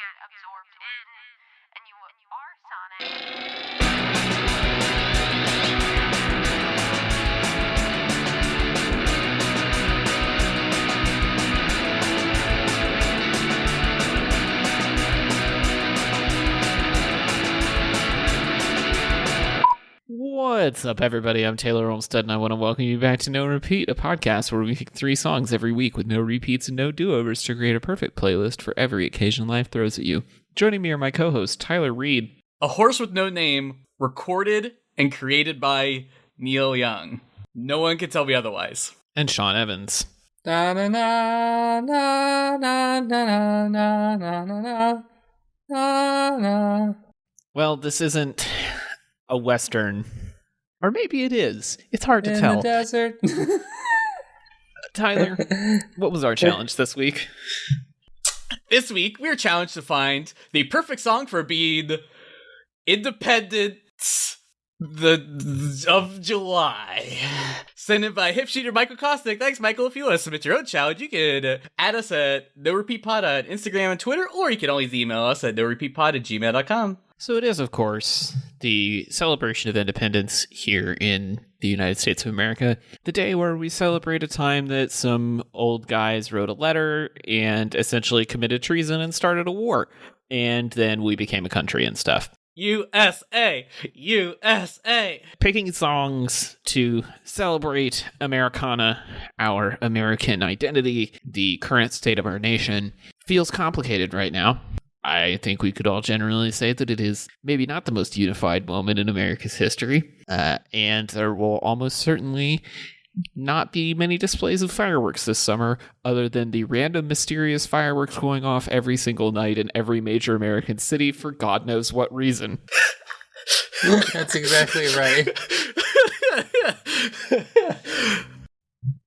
get absorbed in, and you are Sonic. What's up, everybody? I'm Taylor Olmstead, and I want to welcome you back to No Repeat, a podcast where we pick 3 songs every week with no repeats and no do-overs to create a perfect playlist for every occasion life throws at you. Joining me are my co-hosts, Tyler Reed. A Horse with No Name, recorded and created by Neil Young. No one can tell me otherwise. And Sean Evans. Na na na na na na na na na na na. Well, this isn't a Western, or maybe it is. It's hard to tell. In the desert. Tyler, what was our challenge this week? This week, we are challenged to find the perfect song for being Independent of July. Sent in by hip shooter Michael Kostic. Thanks, Michael. If you want to submit your own challenge, you can add us at NoRepeatPod on Instagram and Twitter, or you can always email us at NoRepeatPod@gmail.com. So it is, of course, the celebration of independence here in the United States of America. The day where we celebrate a time that some old guys wrote a letter and essentially committed treason and started a war. And then we became a country and stuff. USA! USA! Picking songs to celebrate Americana, our American identity, the current state of our nation, feels complicated right now. I think we could all generally say that it is maybe not the most unified moment in America's history, and there will almost certainly not be many displays of fireworks this summer, other than the random mysterious fireworks going off every single night in every major American city for God knows what reason. That's exactly right.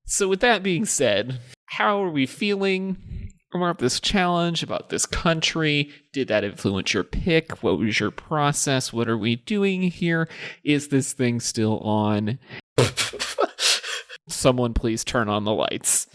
So with that being said, how are we feeling about this challenge, about this country? Did that influence your pick? What was your process? What are we doing here? Is this thing still on? Someone please turn on the lights.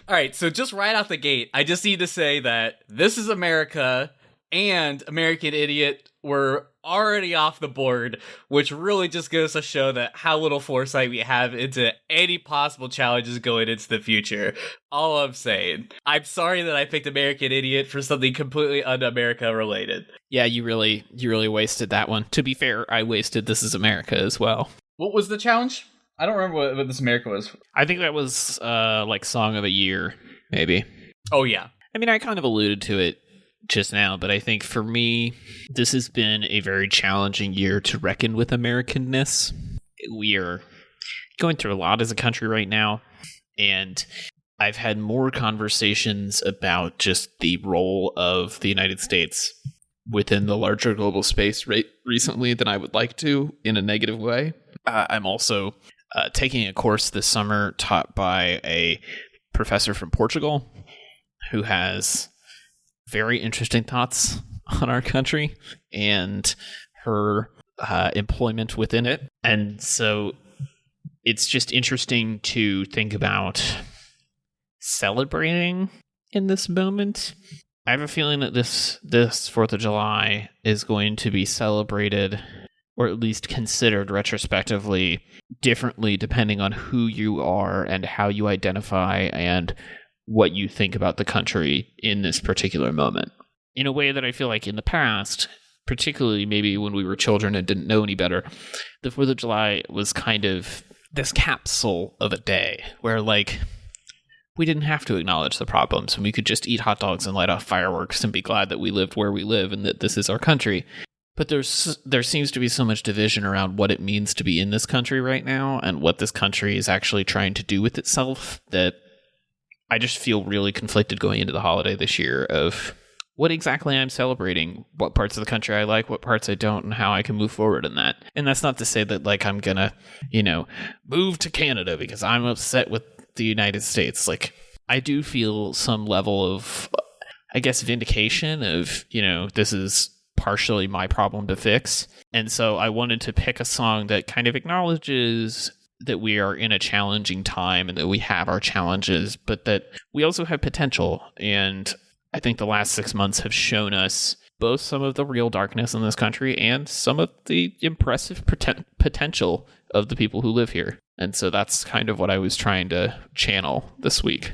All right, so just right out the gate, I just need to say that This Is America and American Idiot were already off the board, which really just goes to show that how little foresight we have into any possible challenges going into the future. All I'm saying. I'm sorry that I picked American Idiot for something completely un-America related. Yeah, you really wasted that one. To be fair, I wasted This Is America as well. What was the challenge? I don't remember what This America was. I think that was like Song of the Year, maybe. Oh, yeah. I mean, I kind of alluded to it just now, but I think for me, this has been a very challenging year to reckon with Americanness. We are going through a lot as a country right now, and I've had more conversations about just the role of the United States within the larger global space recently than I would like to, in a negative way. I'm also taking a course this summer taught by a professor from Portugal who has very interesting thoughts on our country and her employment within it. And so it's just interesting to think about celebrating in this moment. I have a feeling that this 4th of July is going to be celebrated, or at least considered retrospectively, differently depending on who you are and how you identify and what you think about the country in this particular moment. In a way that I feel like in the past, particularly maybe when we were children and didn't know any better, the 4th of July was kind of this capsule of a day where, like, we didn't have to acknowledge the problems and we could just eat hot dogs and light off fireworks and be glad that we lived where we live and that this is our country. But there seems to be so much division around what it means to be in this country right now and what this country is actually trying to do with itself that I just feel really conflicted going into the holiday this year of what exactly I'm celebrating, what parts of the country I like, what parts I don't, and how I can move forward in that. And that's not to say that, like, I'm gonna, move to Canada because I'm upset with the United States. Like, I do feel some level of, I guess, vindication of, this is partially my problem to fix. And so I wanted to pick a song that kind of acknowledges that we are in a challenging time and that we have our challenges, but that we also have potential. And I think the last 6 months have shown us both some of the real darkness in this country and some of the impressive potential of the people who live here. And so that's kind of what I was trying to channel this week.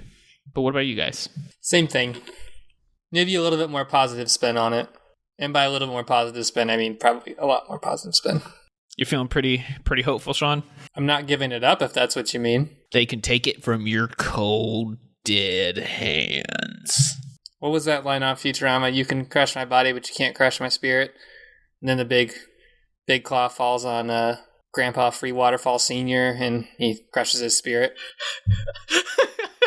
But what about you guys? Same thing. Maybe a little bit more positive spin on it. And by a little more positive spin, I mean probably a lot more positive spin. You're feeling pretty hopeful, Sean? I'm not giving it up, if that's what you mean. They can take it from your cold, dead hands. What was that line off Futurama? You can crush my body, but you can't crush my spirit. And then the big claw falls on Grandpa Free Waterfall Sr., and he crushes his spirit.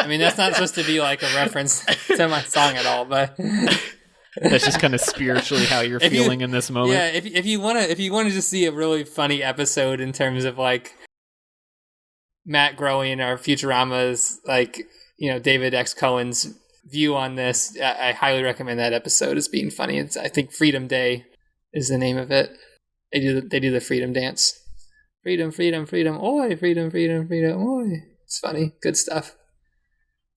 I mean, that's not supposed to be like a reference to my song at all, but that's just kind of spiritually how you're feeling in this moment. Yeah, if you want to just see a really funny episode in terms of like Matt Groening or Futurama's, like, you know, David X. Cohen's view on this, I highly recommend that episode as being funny. It's, I think, Freedom Day is the name of it. They do the freedom dance. Freedom, freedom, freedom, oi! Freedom, freedom, freedom, oi! It's funny, good stuff.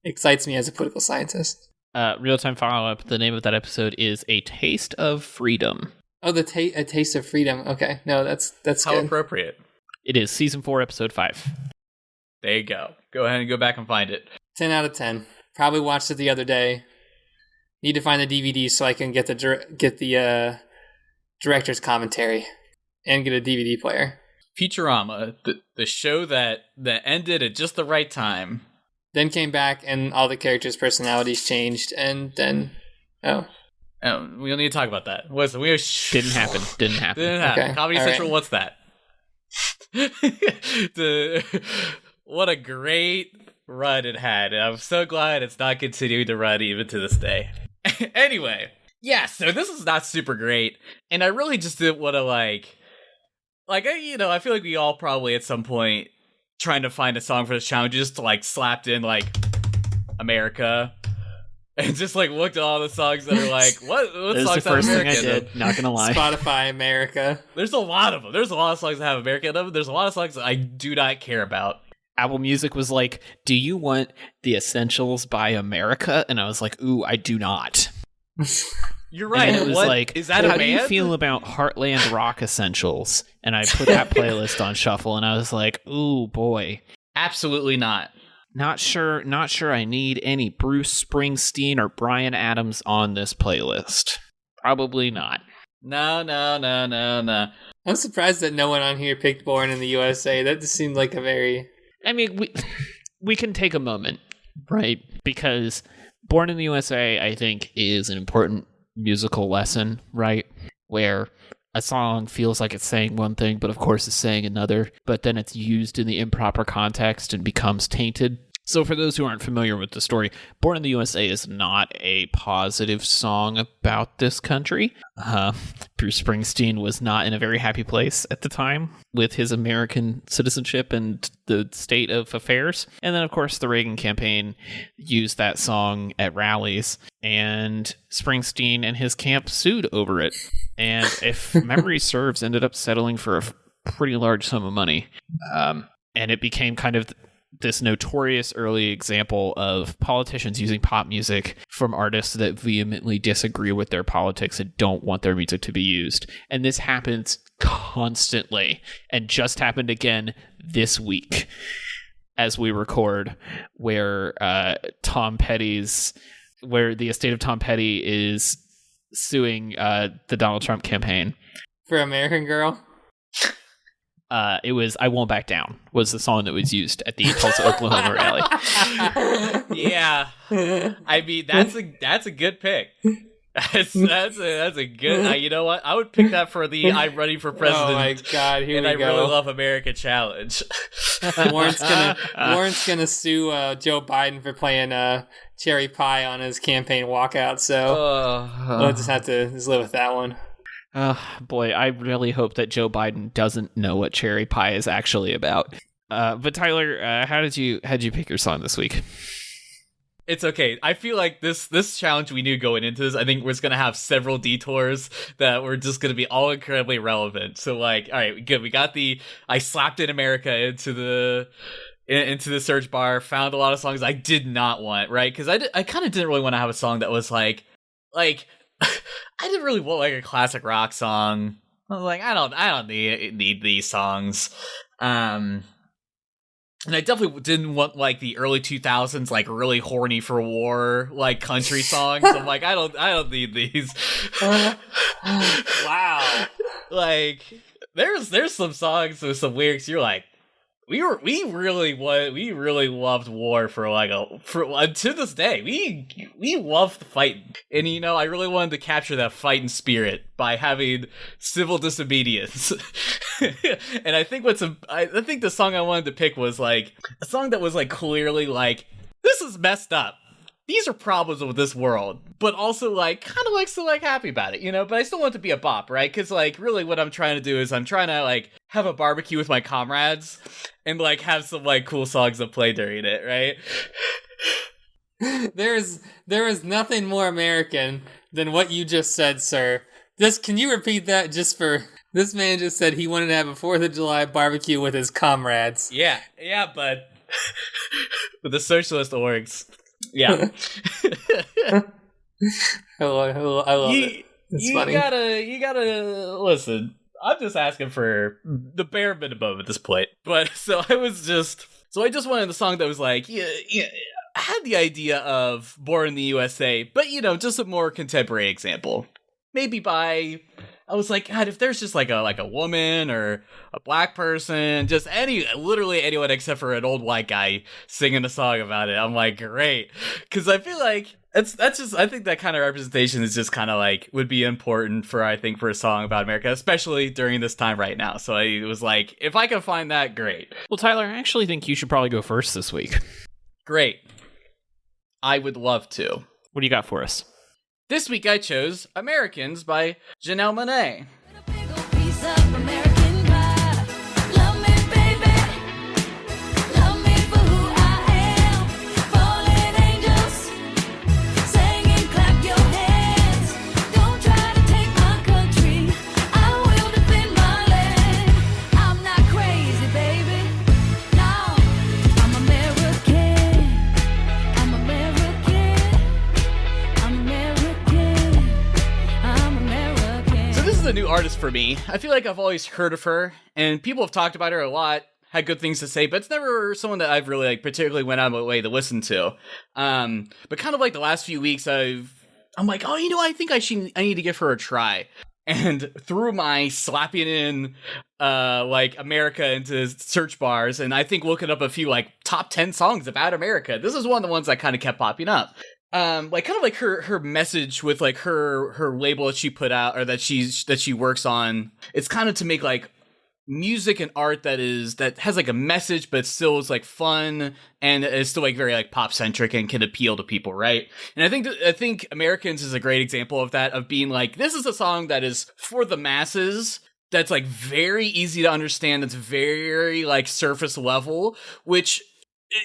Excites me as a political scientist. Real-time follow-up. The name of that episode is A Taste of Freedom. Oh, A Taste of Freedom. Okay, no, that's how good. Appropriate. It is season 4, episode 5. There you go. Go ahead and go back and find it. 10 out of 10. Probably watched it the other day. Need to find the DVD so I can get the director's commentary and get a DVD player. Futurama, the show that ended at just the right time. Then came back and all the characters' personalities changed, and then we don't need to talk about that. Didn't happen. Okay. Comedy Central. Right. What's that? What a great run it had. And I'm so glad it's not continuing to run even to this day. Anyway, yeah, so this is not super great, and I really just didn't want to I feel like we all probably at some point trying to find a song for this challenge just slapped in America and just looked at all the songs that are what this songs is the first have thing America I did, not gonna lie. Spotify America. There's a lot of them. There's a lot of songs that have America in them. There's a lot of songs that I do not care about. Apple Music was like, do you want The Essentials by America? And I was like, ooh, I do not. You're right. And it was is that how a band? do you feel about Heartland Rock Essentials? And I put that playlist on shuffle, and I was like, ooh, boy. Absolutely not. Not sure I need any Bruce Springsteen or Bryan Adams on this playlist. Probably not. No. I'm surprised that no one on here picked Born in the USA. That just seemed like a very... I mean, we can take a moment, right? Because Born in the USA, I think, is an important musical lesson, right? Where a song feels like it's saying one thing, but of course it's saying another, but then it's used in the improper context and becomes tainted. So for those who aren't familiar with the story, Born in the USA is not a positive song about this country. Bruce Springsteen was not in a very happy place at the time with his American citizenship and the state of affairs. And then, of course, the Reagan campaign used that song at rallies, and Springsteen and his camp sued over it. And if memory serves, ended up settling for a pretty large sum of money. And it became kind of this notorious early example of politicians using pop music from artists that vehemently disagree with their politics and don't want their music to be used. And this happens constantly, and just happened again this week as we record, where the estate of Tom Petty is suing the Donald Trump campaign. For American Girl? It was "I Won't Back Down" was the song that was used at the Tulsa, Oklahoma rally. Yeah, I mean that's a good pick. That's a good. You know what? I would pick that for the "I'm running for president." Oh my god! Here and we I go. really love America challenge. Warren's gonna sue Joe Biden for playing Cherry Pie on his campaign walkout. So we'll just have to live with that one. Oh, boy, I really hope that Joe Biden doesn't know what Cherry Pie is actually about. But Tyler, how did you pick your song this week? It's okay. I feel like this challenge we knew going into this, I think we're just going to have several detours that were just going to be all incredibly relevant. So all right, good. We got I slapped in America into into the search bar, found a lot of songs I did not want, right? Because I kind of didn't really want to have a song that was like I didn't really want like a classic rock song. I was like, I don't need these songs. And I definitely didn't want like the early 2000s like really horny for war like country songs. I'm like, I don't need these. Wow. Like there's some songs with some lyrics you're like, we really loved war to this day. We loved fighting. And I really wanted to capture that fighting spirit by having civil disobedience. And I think I think the song I wanted to pick was like a song that was like clearly like, this is messed up. These are problems with this world, but also like kind of like still like happy about it, but I still want it to be a bop, right? Because like really what I'm trying to do is I'm trying to like have a barbecue with my comrades and like have some like cool songs to play during it, right? There is nothing more American than what you just said, sir. Can you repeat that just for this man just said he wanted to have a 4th of July barbecue with his comrades. Yeah, bud. With the socialist orgs. Yeah. I love it. It's funny. You gotta listen. I'm just asking for the bare minimum at this point. But so I just wanted a song that was like, yeah, I had the idea of Born in the USA, but just a more contemporary example. Maybe I was like, God, if there's just like a woman or a black person, just literally anyone except for an old white guy singing a song about it, I'm like, great. Because I feel like I think that kind of representation is just kind of like would be important for a song about America, especially during this time right now. So I was like, if I can find that, great. Well, Tyler, I actually think you should probably go first this week. Great. I would love to. What do you got for us? This week I chose Americans by Janelle Monáe. A new artist for me. I feel like I've always heard of her, and people have talked about her a lot, had good things to say, but it's never someone that I've really like particularly went out of my way to listen to. But kind of like the last few weeks, I'm like, oh, I think I need to give her a try. And through my slapping in like America into search bars, and I think looking up a few like top 10 songs about America, this is one of the ones that kind of kept popping up. Like kind of like her message with like her label that she put out or that she works on. It's kind of to make like music and art that has like a message, but still is like fun and is still like very like pop centric and can appeal to people, right? And I think Americans is a great example of that, of being like, this is a song that is for the masses. That's like very easy to understand. That's very like surface level, which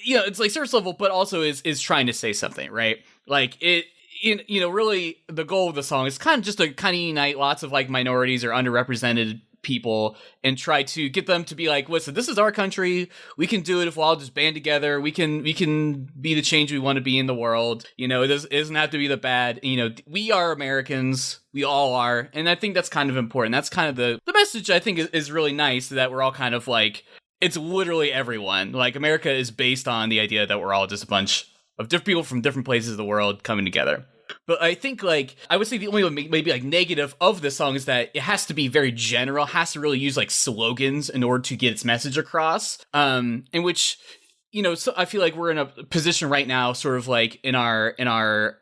it's like surface level, but also is trying to say something, right? Like it, really the goal of the song is kind of just to kind of unite lots of like minorities or underrepresented people and try to get them to be like, listen, this is our country. We can do it if we'll all just band together. We can be the change we want to be in the world. It doesn't have to be the bad. We are Americans. We all are. And I think that's kind of important. That's kind of the message I think is really nice, that we're all kind of like, it's literally everyone. Like America is based on the idea that we're all just a bunch of different people from different places of the world coming together. But I think, like, I would say the only maybe like negative of this song is that it has to be very general, has to really use like slogans in order to get its message across. In which, so I feel like we're in a position right now, sort of like in our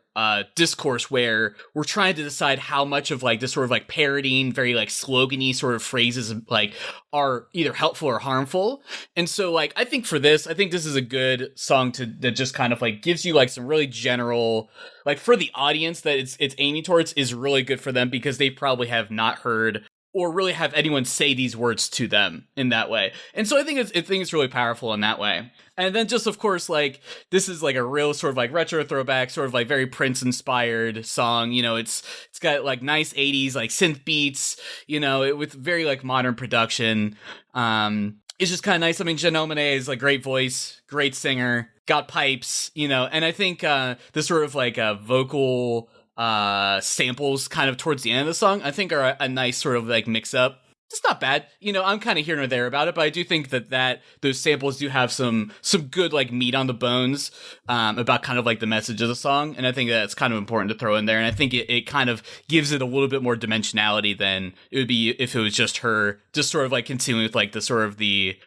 discourse where we're trying to decide how much of like this sort of like parodying, very like slogan-y sort of phrases like are either helpful or harmful. And so like I think this is a good song that just kind of like gives you like some really general, like for the audience that it's aiming towards, is really good for them because they probably have not heard or really have anyone say these words to them in that way. And so I think it's really powerful in that way. And then just, of course, like, this is like a real sort of like retro throwback, sort of like very Prince inspired song. It's got like nice 80s like synth beats, with very like modern production. And is just kind of nice. I mean, Janelle Monáe is like great voice, great singer, got pipes, and I think the sort of like vocal samples kind of towards the end of the song, I think are a nice sort of like mix up. It's not bad. I'm kind of here nor there about it, but I do think that those samples do have some good like meat on the bones about kind of like the message of the song, and I think that's kind of important to throw in there, and I think it kind of gives it a little bit more dimensionality than it would be if it was just her just sort of like continuing with like the sort of the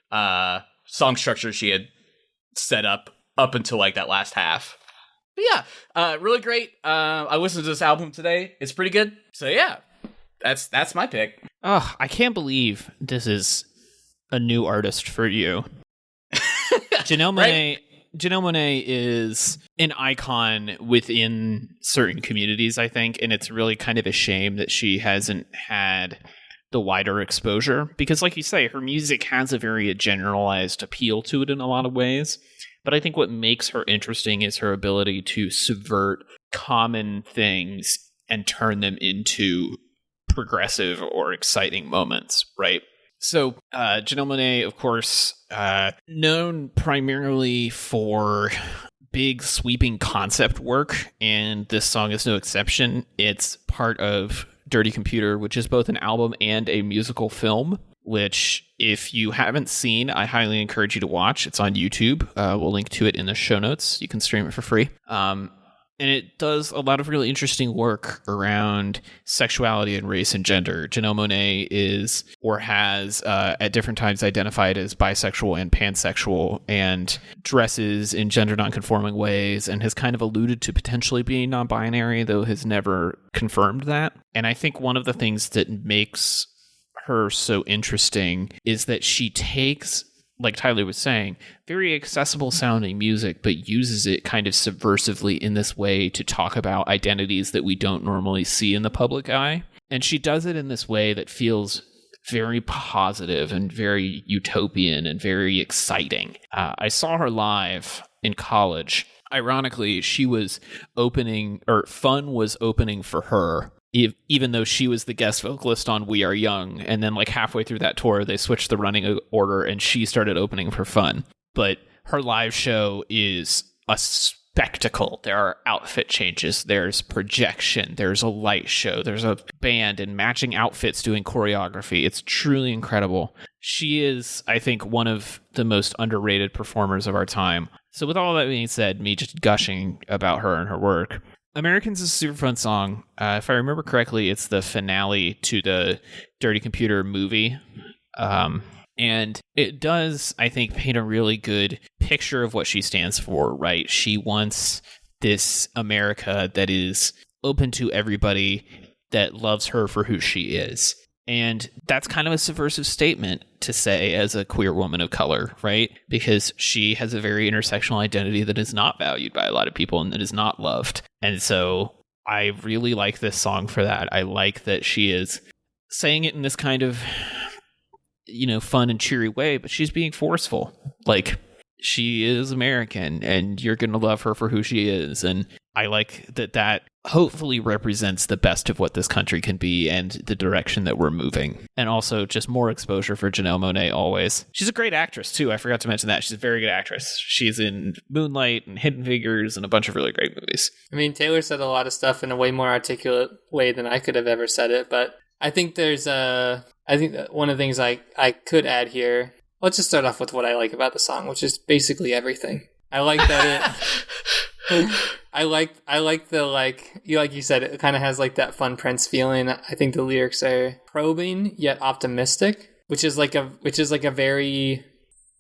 song structure she had set up until like that last half. But yeah, really great. I listened to this album today. It's pretty good. So yeah, that's my pick. Oh, I can't believe this is a new artist for you. Janelle Monáe. Right? Janelle Monáe is an icon within certain communities, I think, and it's really kind of a shame that she hasn't had the wider exposure because, like you say, her music has a very generalized appeal to it in a lot of ways. But I think what makes her interesting is her ability to subvert common things and turn them into progressive or exciting moments, right? So Janelle Monáe, of course, known primarily for big sweeping concept work, and this song is no exception. It's part of Dirty Computer, which is both an album and a musical film, which if you haven't seen, I highly encourage you to watch. It's on YouTube. We'll link to it in the show notes. You can stream it for free. And it does a lot of really interesting work around sexuality and race and gender. Janelle Monáe is or has at different times identified as bisexual and pansexual and dresses in gender nonconforming ways and has kind of alluded to potentially being non-binary, though has never confirmed that. And I think one of the things that makes her so interesting is that she takes, like Tyler was saying, very accessible sounding music, but uses it kind of subversively in this way to talk about identities that we don't normally see in the public eye. And she does it in this way that feels very positive and very utopian and very exciting. I saw her live in college. Ironically, she was opening, or Fun was opening for her, even though she was the guest vocalist on We Are Young. And then like halfway through that tour, they switched the running order and she started opening for Fun. But her live show is a spectacle. There are outfit changes, there's projection, there's a light show, there's a band in matching outfits doing choreography. It's truly incredible. She is, I think, one of the most underrated performers of our time. So with all that being said, me just gushing about her and her work, Americans is a super fun song. If I remember correctly, it's the finale to the Dirty Computer movie. And it does, I think, paint a really good picture of what she stands for, right? She wants this America that is open to everybody, that loves her for who she is. And that's kind of a subversive statement to say as a queer woman of color, right? Because she has a very intersectional identity that is not valued by a lot of people and that is not loved. And so I really like this song for that. I like that she is saying it in this kind of, fun and cheery way, but she's being forceful. Like, she is American and you're going to love her for who she is. And I like that hopefully represents the best of what this country can be and the direction that we're moving. And also just more exposure for Janelle Monáe always. She's a great actress too. I forgot to mention that. She's a very good actress. She's in Moonlight and Hidden Figures and a bunch of really great movies. I mean, Taylor said a lot of stuff in a way more articulate way than I could have ever said it, but I think I think that one of the things I could add here, let's just start off with what I like about the song, which is basically everything. I like that I like the, like you said, it kind of has like that Fun Prince feeling. I think the lyrics are probing yet optimistic, which is like a very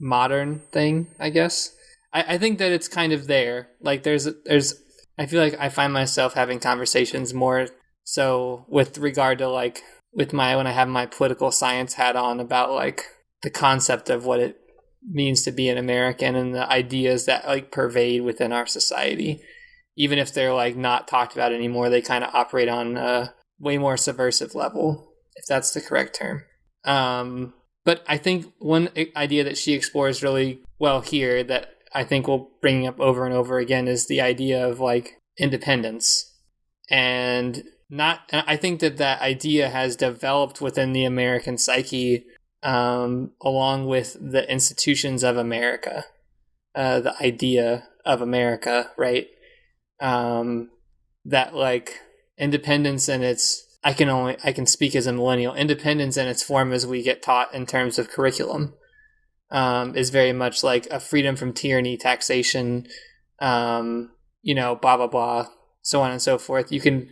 modern thing, I guess. I think that it's kind of there. Like there's I feel like I find myself having conversations more so with regard to like when I have my political science hat on about like the concept of what it means to be an American and the ideas that like pervade within our society. Even if they're like not talked about anymore, they kind of operate on a way more subversive level, if that's the correct term. But I think one idea that she explores really well here that I think we'll bring up over and over again is the idea of like independence. And I think that idea has developed within the American psyche along with the institutions of America, the idea of America, right? That like independence and its, I can speak as a millennial, independence in its form as we get taught in terms of curriculum, is very much like a freedom from tyranny, taxation, blah, blah, blah, so on and so forth. You can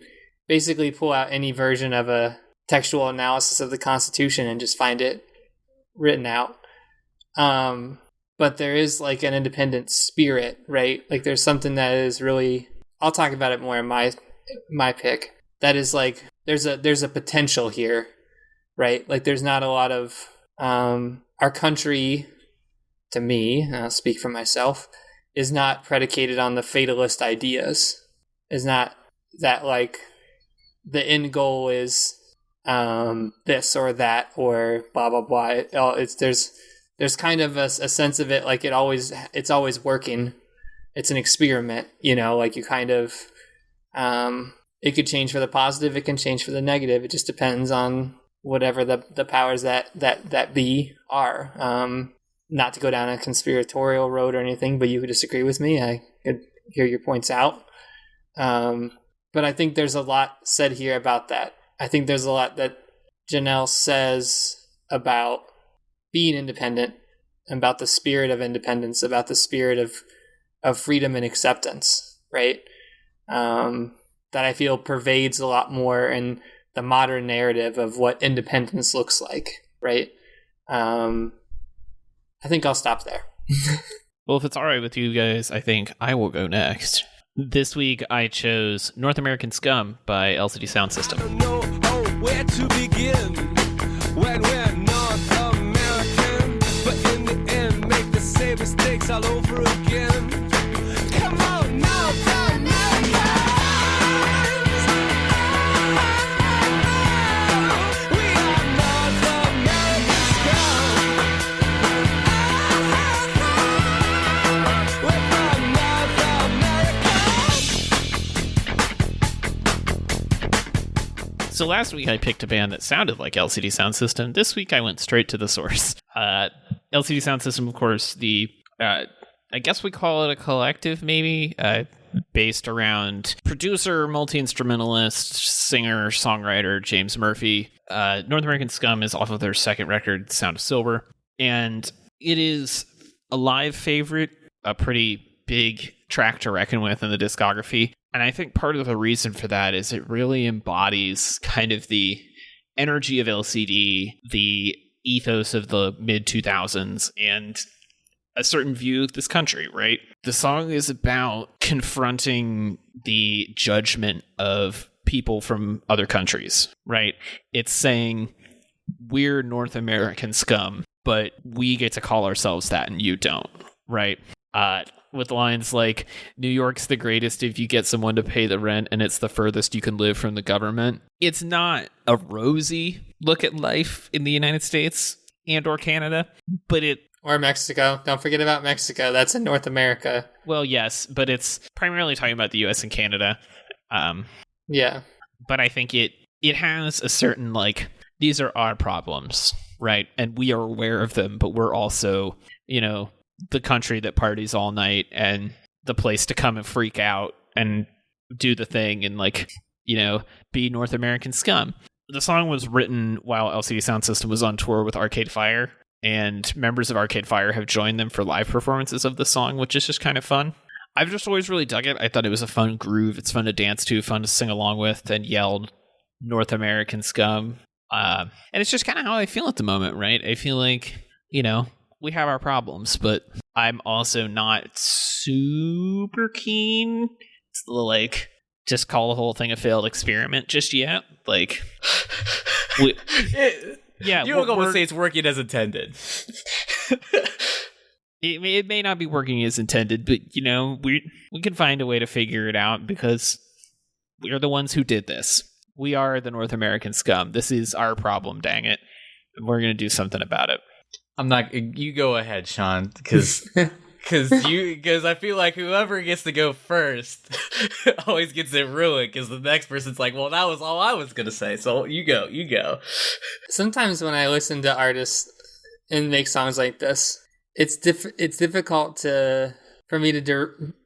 basically pull out any version of a textual analysis of the Constitution and just find it written out. But there is like an independent spirit, right? Like there's something that is really, I'll talk about it more in my pick. That is like, there's a potential here, right? Like there's not a lot of, our country, to me, and I'll speak for myself, is not predicated on the fatalist ideas. Is not that like the end goal is this or that or blah blah blah. There's kind of a sense of it like it's always working. It's an experiment, like you kind of it could change for the positive, it can change for the negative. It just depends on whatever the powers that be are. Not to go down a conspiratorial road or anything, but you could disagree with me. I could hear your points out. But I think there's a lot said here about that. I think there's a lot that Janelle says about being independent, about the spirit of independence, about the spirit of freedom and acceptance, right? That I feel pervades a lot more in the modern narrative of what independence looks like, right? I think I'll stop there. Well, if it's all right with you guys, I think I will go next. This week, I chose North American Scum by LCD Sound System. I don't know where to begin when we're North American, but in the end, make the same mistakes all over again. Come on, North Americans! We are North American scum. We're from North America. So last week I picked a band that sounded like LCD Sound System. This week I went straight to the source. LCD Sound System, of course, I guess we call it a collective, maybe, based around producer, multi-instrumentalist, singer, songwriter James Murphy. North American Scum is off of their second record, Sound of Silver, and it is a live favorite, a pretty big track to reckon with in the discography. And I think part of the reason for that is it really embodies kind of the energy of LCD, the ethos of the mid-2000s, and a certain view of this country, right? The song is about confronting the judgment of people from other countries, right? It's saying, we're North American scum, but we get to call ourselves that and you don't, right? With lines like, New York's the greatest if you get someone to pay the rent and it's the furthest you can live from the government. It's not a rosy look at life in the United States and or Canada, but Or Mexico. Don't forget about Mexico. That's in North America. well, yes, but it's primarily talking about the US and Canada. Yeah. But I think it has a certain, like, these are our problems, right? And we are aware of them, but we're also, the country that parties all night and the place to come and freak out and do the thing and, like, be North American scum. The song was written while LCD Sound System was on tour with Arcade Fire, and members of Arcade Fire have joined them for live performances of the song, which is just kind of fun. I've just always really dug it. I thought it was a fun groove. It's fun to dance to, fun to sing along with, and yell North American scum. And it's just kind of how I feel at the moment, right? I feel like, we have our problems, but I'm also not super keen to, like, just call the whole thing a failed experiment just yet. Like, yeah, You don't go and say it's working as intended. It may not be working as intended, but, we can find a way to figure it out because we're the ones who did this. We are the North American scum. This is our problem, dang it. And we're going to do something about it. I'm not. You go ahead, Sean, because I feel like whoever gets to go first always gets it ruined. Because the next person's like, "Well, that was all I was gonna say." So you go. Sometimes when I listen to artists and make songs like this. It's difficult for me to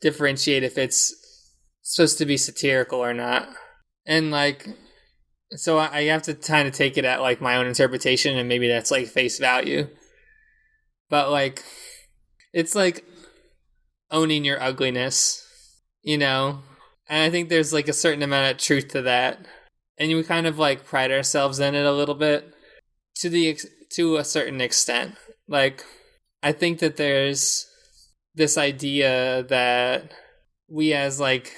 differentiate if it's supposed to be satirical or not. And like, so I have to kind of take it at like my own interpretation, and maybe that's like face value. But like, it's like owning your ugliness, you know? And I think there's like a certain amount of truth to that. And we kind of like pride ourselves in it a little bit to a certain extent. Like, I think that there's this idea that we as like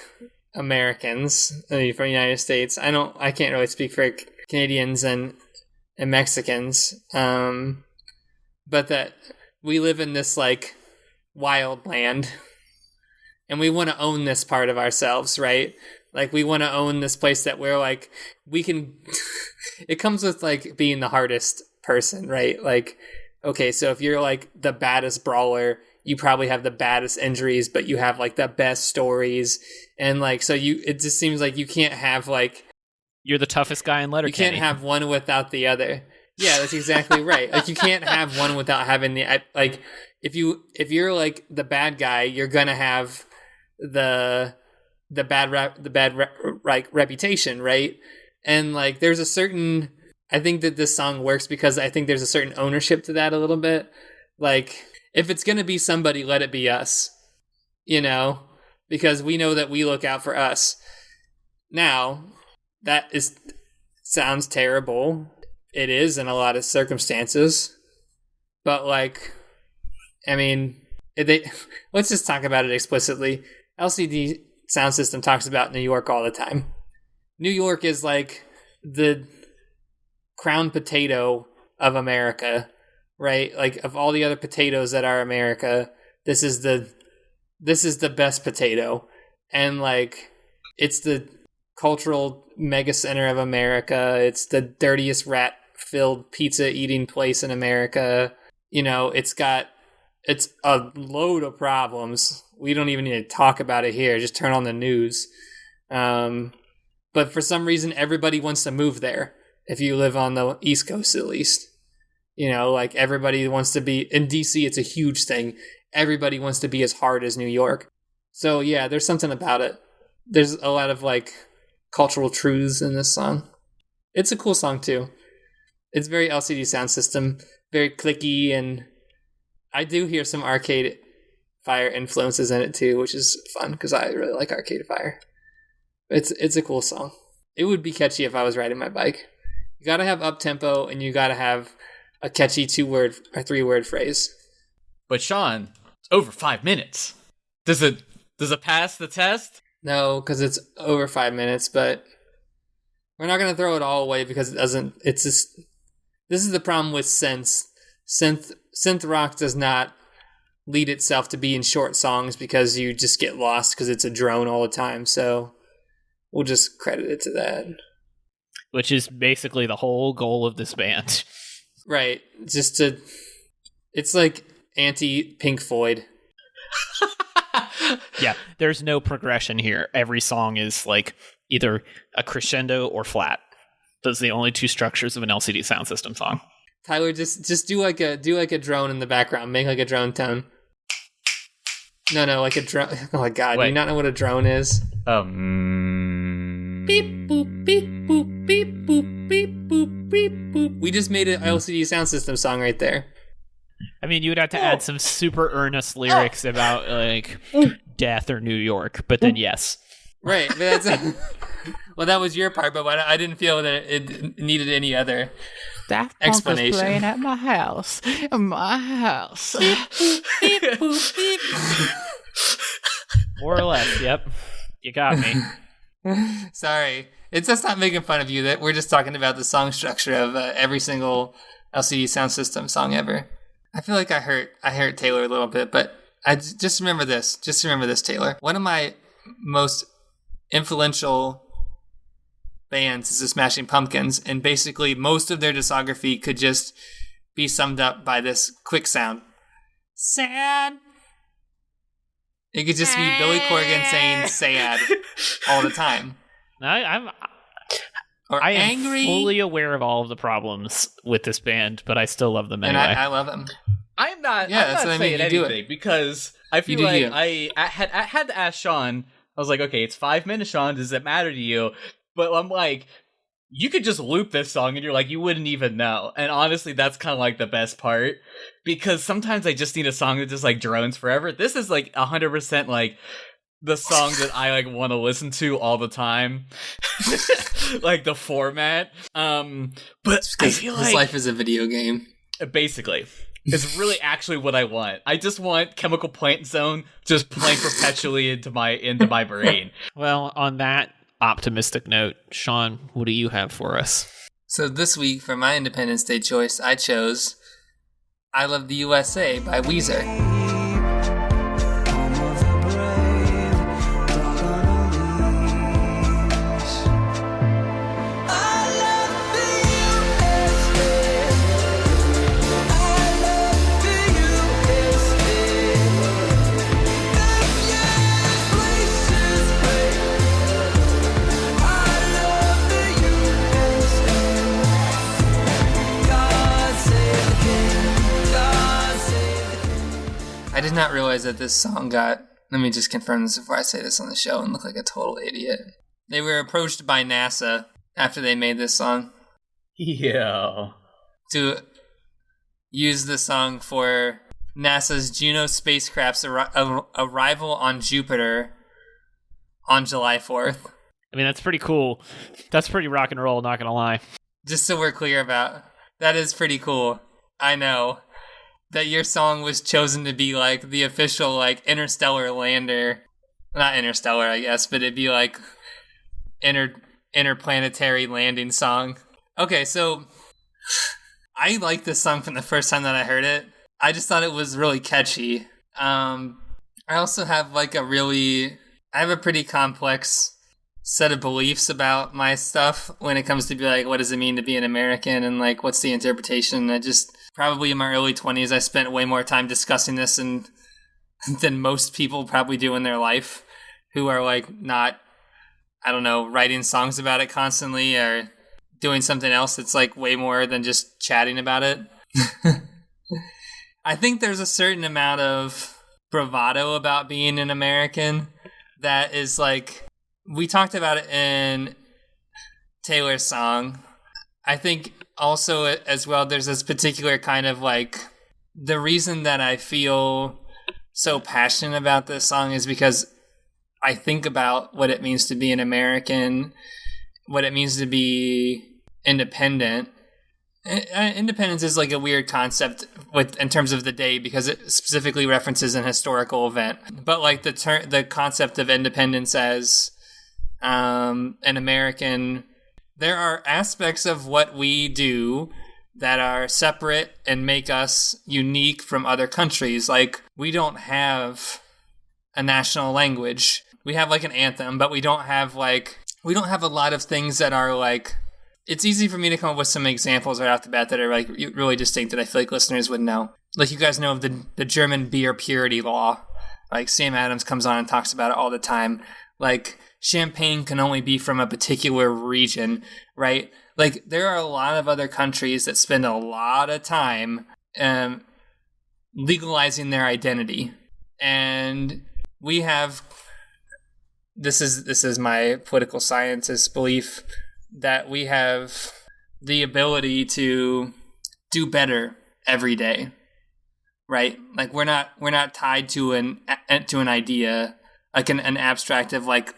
Americans, from the United States, I can't really speak for Canadians and Mexicans, but that we live in this like wild land, and we want to own this part of ourselves, right? Like, we want to own this place that we're like, we can. It comes with like being the hardest person, right? Like, okay, so if you're like the baddest brawler, you probably have the baddest injuries, but you have like the best stories, and like, so it just seems like you can't have like, you're the toughest guy in Letterkenny. You can't have one without the other. Yeah, that's exactly right. Like, you can't have one without having the, like, if you're like the bad guy, you're gonna have the bad reputation, right? And like, there's a certain, I think that this song works because I think there's a certain ownership to that a little bit. Like, if it's gonna be somebody, let it be us, you know, because we know that we look out for us. Now, that sounds terrible. It is in a lot of circumstances, but like, I mean, let's just talk about it explicitly. LCD Sound System talks about New York all the time. New York is like the crown potato of America, right? Like, of all the other potatoes that are America, this is the best potato. And like, it's the cultural mega center of America. It's the dirtiest rat-filled pizza-eating place in America. You know, it's a load of problems. We don't even need to talk about it here. Just turn on the news. But for some reason, everybody wants to move there. If you live on the East Coast, at least. You know, like, everybody wants to be... In DC, it's a huge thing. Everybody wants to be as hard as New York. So, yeah, there's something about it. There's a lot of, like, cultural truths in this song. It's a cool song, too. It's very LCD Sound System. Very clicky, and I do hear some Arcade Fire influences in it, too, which is fun, because I really like Arcade Fire. It's a cool song. It would be catchy if I was riding my bike. You gotta have up-tempo, and you gotta have a catchy 2-word or 3-word phrase. But Sean, it's over 5 minutes. Does it pass the test? No, because it's over 5 minutes, but we're not gonna throw it all away because it doesn't. It's just, this is the problem with synth. Synth rock does not lead itself to be in short songs because you just get lost because it's a drone all the time. So we'll just credit it to that. Which is basically the whole goal of this band. Right. It's like anti-Pink Floyd. Yeah, there's no progression here. Every song is like either a crescendo or flat. Those are the only two structures of an LCD Sound System song. Tyler, just do like a drone in the background. Make like a drone tone. No, like a drone. Oh my god, Wait. Do you not know what a drone is? Beep boop, beep boop, beep boop, beep boop, beep boop. We just made an LCD Sound System song right there. I mean, you would have to add some super earnest lyrics about like death or New York, but then yes. Right, but that's well, that was your part, but I didn't feel that it needed any other explanation. Is playing at my house. My house. Beep boop, beep. More or less, yep. You got me. Sorry, it's just not making fun of you. That we're just talking about the song structure of every single LCD Sound System song ever. I feel like I hurt Taylor a little bit, but I just remember this. Just remember this, Taylor. One of my most influential bands is the Smashing Pumpkins, and basically most of their discography could just be summed up by this quick sound. Sad. It could just be Billy Corgan saying sad all the time. or I am angry. fully aware of all of the problems with this band, but I still love them and anyway. I love them. I'm not. Yeah, I'm that's not what I mean, saying you do anything because I feel do like you. I had to ask Sean. I was like, okay, it's 5 minutes, Sean. Does it matter to you? But I'm like, you could just loop this song and you're like, you wouldn't even know. And honestly, that's kind of like the best part because sometimes I just need a song that just like drones forever. This is like 100% like the song that I like want to listen to all the time. Like the format. But I feel His like life is a video game. basically it's really actually what I want. I just want Chemical Plant Zone just playing perpetually into my brain. Well, on that optimistic note, Sean, what do you have for us? So this week, for my Independence Day choice, I chose I Love the USA by Weezer. I did not realize that this song got, let me just confirm this before I say this on the show and look like a total idiot. They were approached by NASA after they made this song Yeah. to use the song for NASA's Juno spacecraft's arrival on Jupiter on July 4th. I mean, that's pretty cool. That's pretty rock and roll, not gonna lie. Just so we're clear about, that is pretty cool. I know that your song was chosen to be like the official like interstellar lander. Not interstellar, I guess, but it'd be like interplanetary landing song. Okay, so I liked this song from the first time that I heard it. I just thought it was really catchy. I also have like I have a pretty complex set of beliefs about my stuff when it comes to be like, what does it mean to be an American and like, what's the interpretation? I just, probably in my early 20s, I spent way more time discussing this than most people probably do in their life who are like not, I don't know, writing songs about it constantly or doing something else that's like way more than just chatting about it. I think there's a certain amount of bravado about being an American that is like, we talked about it in Taylor's song. I think also as well, there's this particular kind of like, the reason that I feel so passionate about this song is because I think about what it means to be an American, what it means to be independent. Independence is like a weird concept in terms of the day because it specifically references an historical event. But like the concept of independence as an American, there are aspects of what we do that are separate and make us unique from other countries. Like, we don't have a national language. We have like an anthem, but we don't have a lot of things that are like, it's easy for me to come up with some examples right off the bat that are like really distinct that I feel like listeners would know. Like, you guys know of the German beer purity law. Like, Sam Adams comes on and talks about it all the time. Like, champagne can only be from a particular region, right? Like, there are a lot of other countries that spend a lot of time legalizing their identity. And we have, this is my political scientist belief, that we have the ability to do better every day, right? Like, we're not tied to an idea, like an abstract of like,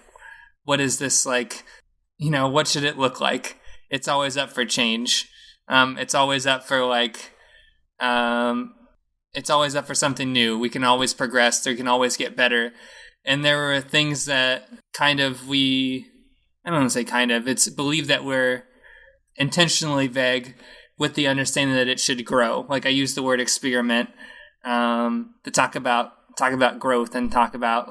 what is this, like, you know, what should it look like? It's always up for change. It's always up for like, it's always up for something new. We can always progress. We can always get better. And there are things that kind of I don't want to say kind of, it's believed that we're intentionally vague with the understanding that it should grow. Like, I use the word experiment to talk about growth and talk about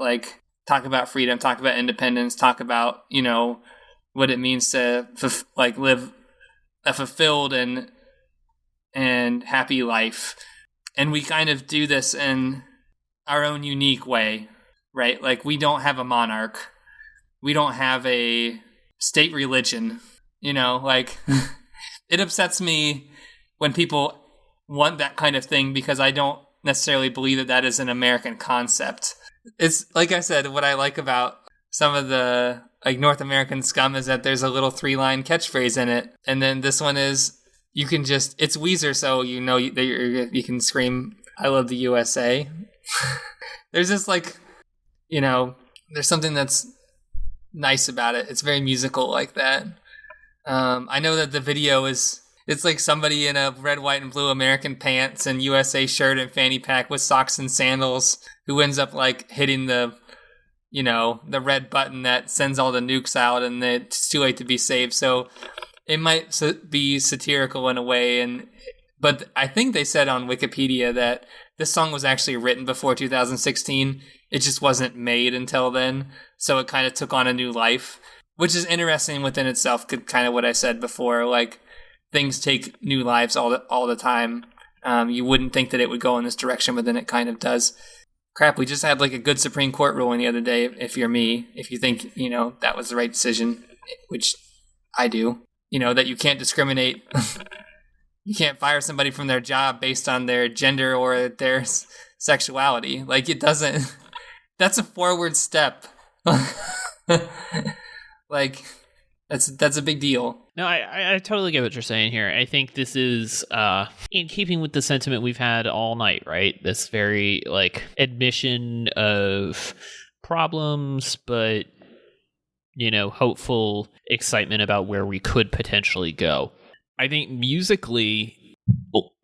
freedom, talk about independence, talk about, you know, what it means to live a fulfilled and happy life. And we kind of do this in our own unique way, right? Like, we don't have a monarch. We don't have a state religion. You know, like, it upsets me when people want that kind of thing because I don't necessarily believe that is an American concept. It's, like I said, what I like about some of the, like, North American scum is that there's a little 3-line catchphrase in it. And then this one is, you can just, it's Weezer, so you know that you can scream, I love the USA. There's just, like, you know, there's something that's nice about it. It's very musical like that. I know that the video it's like somebody in a red, white, and blue American pants and USA shirt and fanny pack with socks and sandals who ends up, like, hitting the, you know, the red button that sends all the nukes out and it's too late to be saved. So it might be satirical in a way, but I think they said on Wikipedia that this song was actually written before 2016. It just wasn't made until then, so it kind of took on a new life, which is interesting within itself. Kind of what I said before, like, things take new lives all the time. You wouldn't think that it would go in this direction, but then it kind of does. Crap, we just had, like, a good Supreme Court ruling the other day. If you're me, if you think, you know, that was the right decision, which I do, you know, that you can't discriminate. You can't fire somebody from their job based on their gender or their sexuality. Like, it doesn't. That's a forward step. Like, that's a big deal. No, I totally get what you're saying here. I think this is in keeping with the sentiment we've had all night, right? This very, like, admission of problems, but, you know, hopeful excitement about where we could potentially go. I think musically,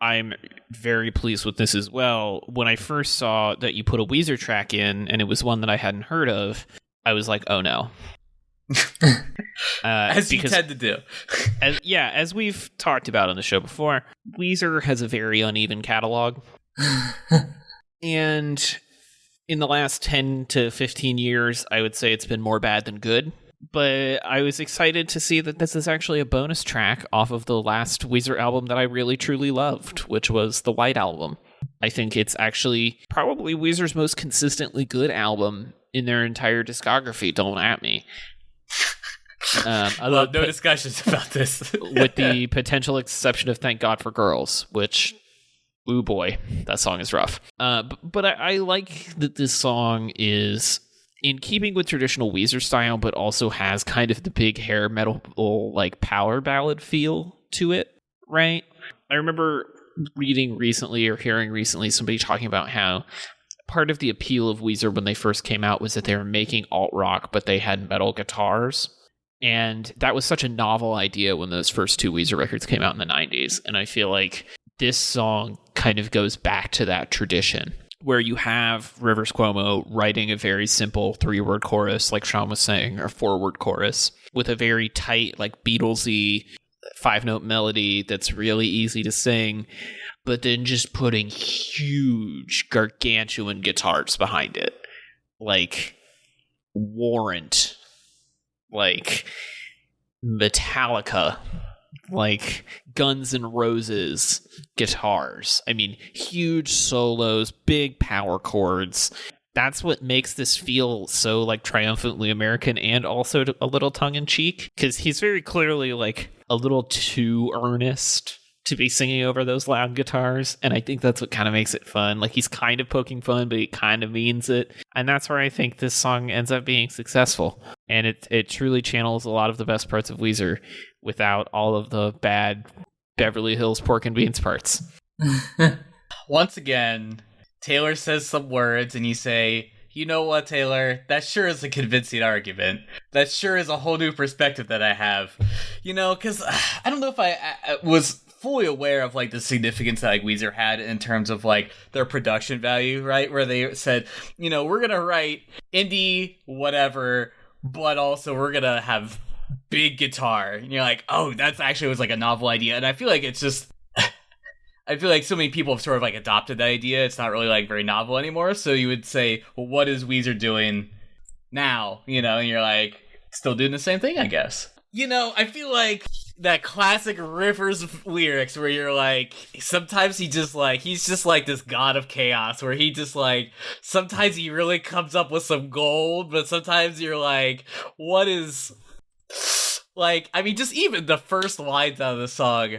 I'm very pleased with this as well. When I first saw that you put a Weezer track in, and it was one that I hadn't heard of, I was like, oh no. As you tend to do. As we've talked about on the show before, Weezer has a very uneven catalog. And in the last 10 to 15 years, I would say it's been more bad than good. But I was excited to see that this is actually a bonus track off of the last Weezer album that I really truly loved, which was the White Album. I think it's actually probably Weezer's most consistently good album in their entire discography. Don't at me. I love no discussions about this. With the potential exception of Thank God for Girls, which, ooh boy, that song is rough. But I like that this song is in keeping with traditional Weezer style, but also has kind of the big hair metal, like, power ballad feel to it, right? I remember reading recently or hearing recently somebody talking about how part of the appeal of Weezer when they first came out was that they were making alt rock, but they had metal guitars. And that was such a novel idea when those first two Weezer records came out in the 90s. And I feel like this song kind of goes back to that tradition, where you have Rivers Cuomo writing a very simple 3-word chorus, like Sean was saying, or 4-word chorus, with a very tight, like, Beatlesy 5-note melody that's really easy to sing, but then just putting huge, gargantuan guitars behind it. Like Warrant, like Metallica, like Guns N' Roses guitars. I mean, huge solos, big power chords. That's what makes this feel so, like, triumphantly American and also a little tongue-in-cheek, because he's very clearly, like, a little too earnest to be singing over those loud guitars, and I think that's what kind of makes it fun. Like, he's kind of poking fun, but he kind of means it, and that's where I think this song ends up being successful, and it truly channels a lot of the best parts of Weezer without all of the bad Beverly Hills pork and beans parts. Once again, Taylor says some words, and you say, you know what, Taylor? That sure is a convincing argument. That sure is a whole new perspective that I have. You know, because I don't know if I was fully aware of, like, the significance that, like, Weezer had in terms of, like, their production value, right? Where they said, you know, we're gonna write indie whatever, but also we're gonna have big guitar. And you're like, oh, that's actually was, like, a novel idea. And I feel like it's just, I feel like so many people have sort of, like, adopted that idea. It's not really, like, very novel anymore. So you would say, well, what is Weezer doing now? You know, and you're like, still doing the same thing, I guess. You know, I feel like that classic Rivers lyrics where you're like, sometimes he's just like this god of chaos, where he just, like, sometimes he really comes up with some gold, but sometimes you're like, what is Like, I mean, just even the first lines out of the song.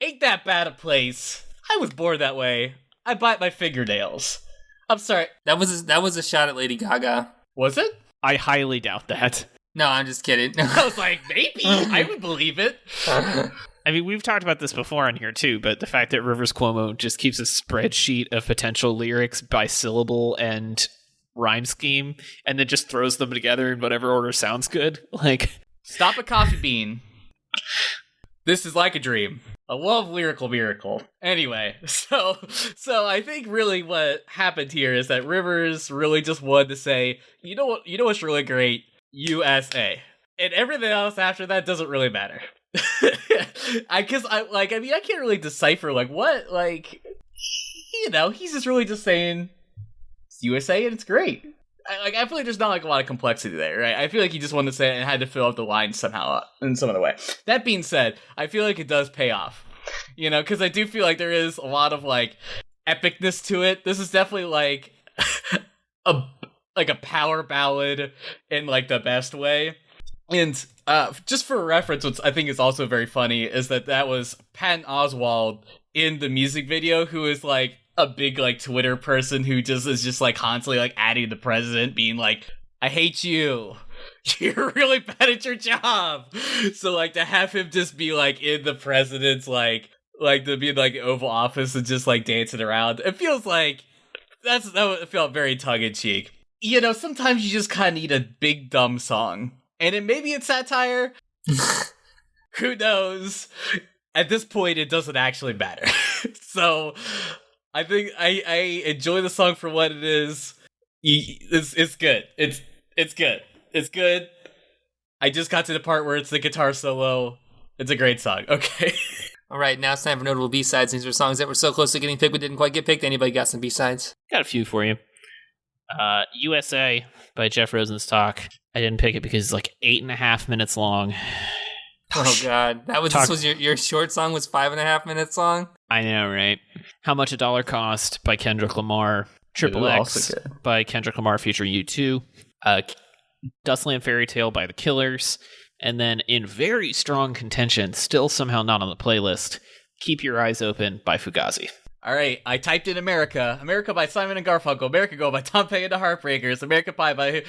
Ain't that bad a place. I was born that way. I bite my fingernails. I'm sorry. That was a shot at Lady Gaga. Was it? I highly doubt that. No, I'm just kidding. I was like, maybe. I would believe it. I mean, we've talked about this before on here too, but the fact that Rivers Cuomo just keeps a spreadsheet of potential lyrics by syllable and rhyme scheme, and then just throws them together in whatever order sounds good. Like, Stop a coffee bean. This is like a dream. A love lyrical miracle. Anyway, so I think really what happened here is that Rivers really just wanted to say, you know what's really great? USA. And everything else after that doesn't really matter. I can't really decipher like what, like, you know, he's just really just saying it's USA and it's great. I feel like there's not like a lot of complexity there, right? I feel like he just wanted to say it and had to fill up the lines somehow in some other way. That being said, I feel like it does pay off, you know, because I do feel like there is a lot of like epicness to it. This is definitely like a power ballad in like the best way. And just for reference, what I think is also very funny is that was Patton Oswalt in the music video, who is like a big like Twitter person who just is just like constantly like adding the president, being like, I hate you. You're really bad at your job. So like to have him just be like in the president's like to be in like the Oval Office and just like dancing around, it feels like that felt very tongue in cheek. You know, sometimes you just kind of need a big dumb song. And then maybe it's satire. Who knows? At this point, it doesn't actually matter. So, I think I enjoy the song for what it is. It's good. It's good. It's good. I just got to the part where it's the guitar solo. It's a great song. Okay. All right, now it's time for notable B-sides. These are songs that were so close to getting picked but didn't quite get picked. Anybody got some B-sides? got a few for you. USA by Jeff Rosenstock. I didn't pick it because it's like 8.5 minutes long. Oh god, this was your short song was 5.5 minutes long. I know, right? How Much a Dollar Cost by Kendrick Lamar. Triple X by Kendrick Lamar featuring U2. Dustland Fairy Tale by The Killers. And then in very strong contention, still somehow not on the playlist, Keep Your Eyes Open by Fugazi. All right, I typed in America by Simon and Garfunkel, American Girl by Tom Petty and the Heartbreakers, American Pie by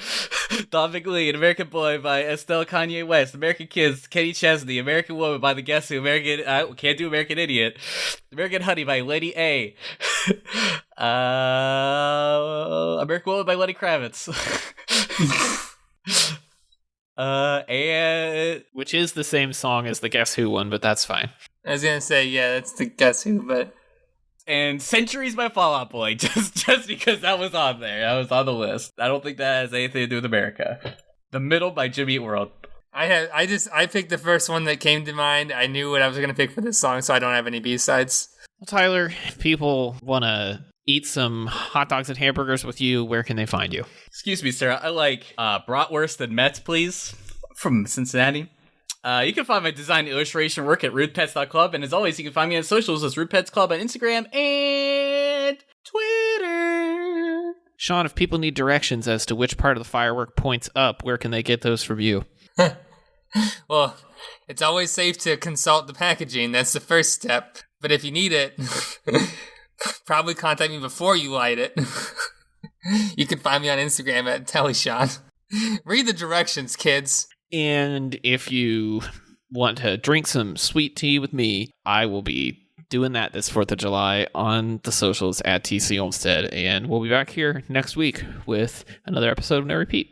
Don McLean, American Boy by Estelle Kanye West, American Kids, Kenny Chesney, American Woman by The Guess Who, Can't Do American Idiot, American Honey by Lady A, American Woman by Lenny Kravitz, and which is the same song as the Guess Who one, but that's fine. I was gonna say, yeah, that's the Guess Who, but. And Centuries by Fall Out Boy, just because that was on there. That was on the list. I don't think that has anything to do with America. The Middle by Jimmy Eat World. I picked the first one that came to mind. I knew what I was gonna pick for this song, so I don't have any B-sides. Well, Tyler, if people wanna eat some hot dogs and hamburgers with you, where can they find you? Excuse me, sir. I like bratwurst and Mets, please, from Cincinnati. You can find my design and illustration work at rudepets.club, and as always, you can find me on socials as Rudepets Club on Instagram and Twitter. Sean, if people need directions as to which part of the firework points up, where can they get those from you? Well, it's always safe to consult the packaging. That's the first step. But if you need it, probably contact me before you light it. You can find me on Instagram at TellySean. Read the directions, kids. And if you want to drink some sweet tea with me, I will be doing that this 4th of July on the socials at TC Olmstead. And we'll be back here next week with another episode of No Repeat.